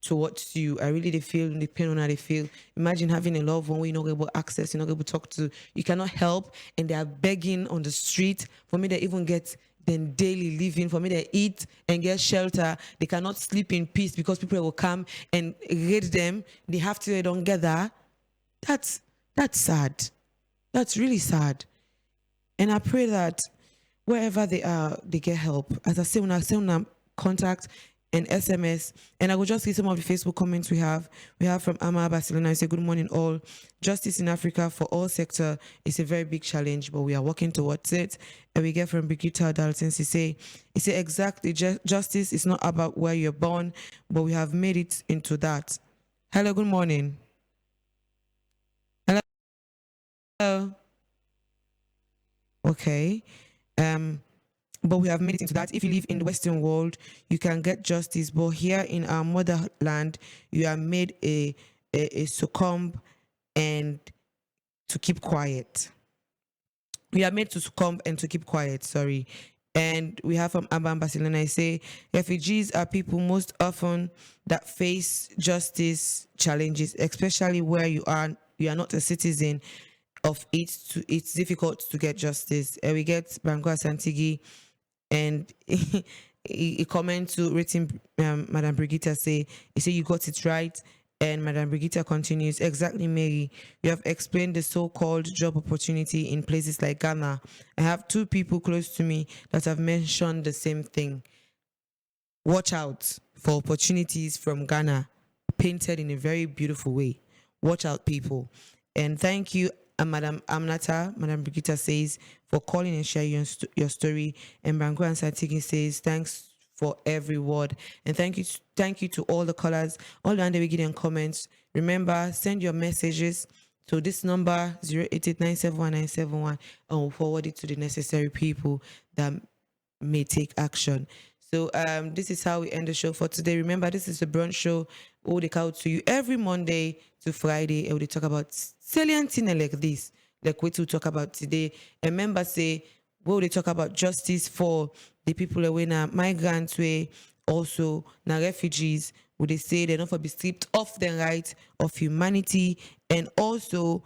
towards you. I really feel the pain on how they feel. Imagine having a loved one where you're not able to access, you're not able to talk to, you cannot help, and they are begging on the street. For me, they even get then daily living. For me, they eat and get shelter. They cannot sleep in peace because people will come and raid them. They have to lay together. That's sad. That's really sad. And I pray that wherever they are, they get help. As I say, when I contact and SMS, and I will just see some of the Facebook comments we have. We have from Ama Barcelona. I say, good morning all. Justice in Africa for all sector is a very big challenge, but we are working towards it. And we get from Brigitte Dalton, he say exactly, justice is not about where you're born, but we have made it into that. Hello, good morning. Hello. Okay. But we have made it into that. If you live in the Western world, you can get justice. But here in our motherland, you are made a succumb and to keep quiet. We are made to succumb and to keep quiet, sorry. And we have from Abba Barcelona, I say, refugees are people most often that face justice challenges, especially where you are not a citizen of it. It's difficult to get justice. And we get Bangwa Santigi, and he comment to written Madam Brigitte say, you got it right. And Madam Brigitte continues, exactly, Mary, you have explained the so-called job opportunity in places like Ghana. I have 2 people close to me that have mentioned the same thing. Watch out for opportunities from Ghana, painted in a very beautiful way. Watch out, people. And thank you, Madam Amnata. Madam Brigitte says, for calling and sharing your story. And Branko Ansatigi says, thanks for every word. And thank you to all the callers, all the underway comments. Remember, send your messages to this number 0889719171, and we'll forward it to the necessary people that may take action. So this is how we end the show for today. Remember, this is the brunch show. We'll take out to you every Monday to Friday, and we'll talk about salient things like this, like what we'll talk about today. And remember, say, we'll talk about justice for the people away now, migrants, way also now refugees. Would they say they're not for be stripped of their right of humanity, and also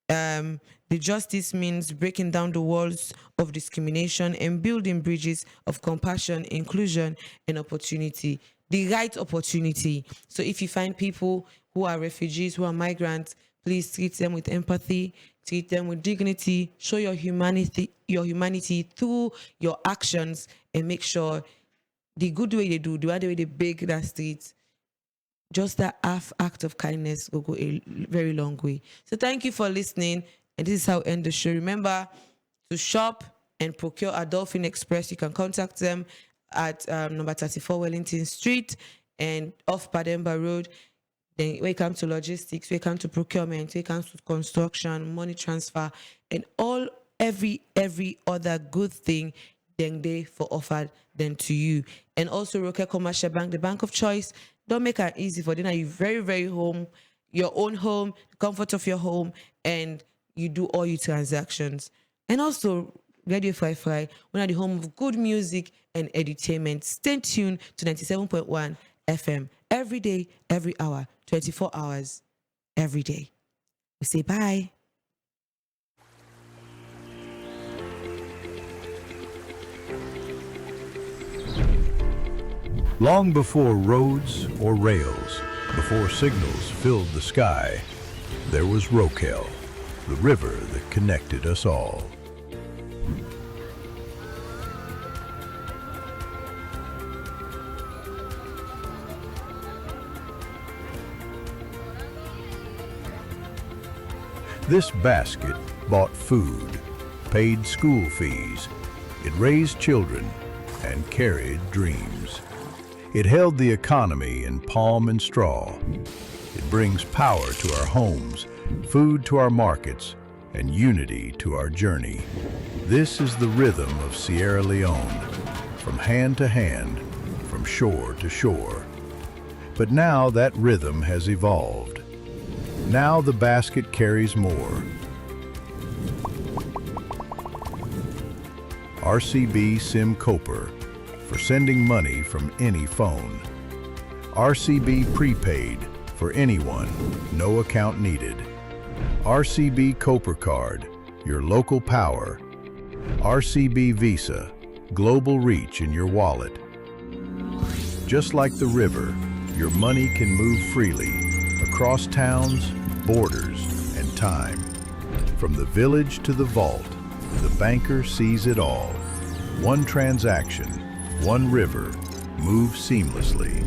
the justice means breaking down the walls of discrimination and building bridges of compassion, inclusion, and opportunity. The right opportunity. So if you find people who are refugees, who are migrants, please treat them with empathy, treat them with dignity, show your humanity through your actions, and make sure the good way they do, the other way they beg that street, just that half act of kindness will go a very long way. So thank you for listening. And this is how we end the show. Remember to shop and procure at Dolphin Express. You can contact them at number 34 Wellington Street and off Pademba Road. Then when it comes to logistics, when it comes to procurement, when it comes to construction, money transfer, and every other good thing, then they for offered them to you. And also Roque Commercial Bank, the bank of choice. Don't make it easy for them. Are you very, very home, your own home, the comfort of your home, and you do all your transactions. And also Radio Fry, we're at the home of good music and entertainment. Stay tuned to 97.1 FM every day, every hour, 24 hours, every day. We say bye. Long before roads or rails, before signals filled the sky, there was Rokel, the river that connected us all. This basket bought food, paid school fees, it raised children, and carried dreams. It held the economy in palm and straw. It brings power to our homes food to our markets, and unity to our journey. This is the rhythm of Sierra Leone, from hand to hand, from shore to shore. But now that rhythm has evolved. Now the basket carries more. RCB SIM Copper, for sending money from any phone. RCB Prepaid, for anyone, no account needed. RCB Copper Card, your local power. RCB Visa, global reach in your wallet. Just like the river, your money can move freely across towns, borders, and time. From the village to the vault, the banker sees it all. One transaction, one river, move seamlessly.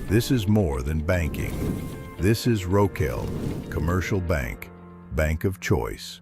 This is more than banking. This is Rokel, Commercial Bank, bank of choice.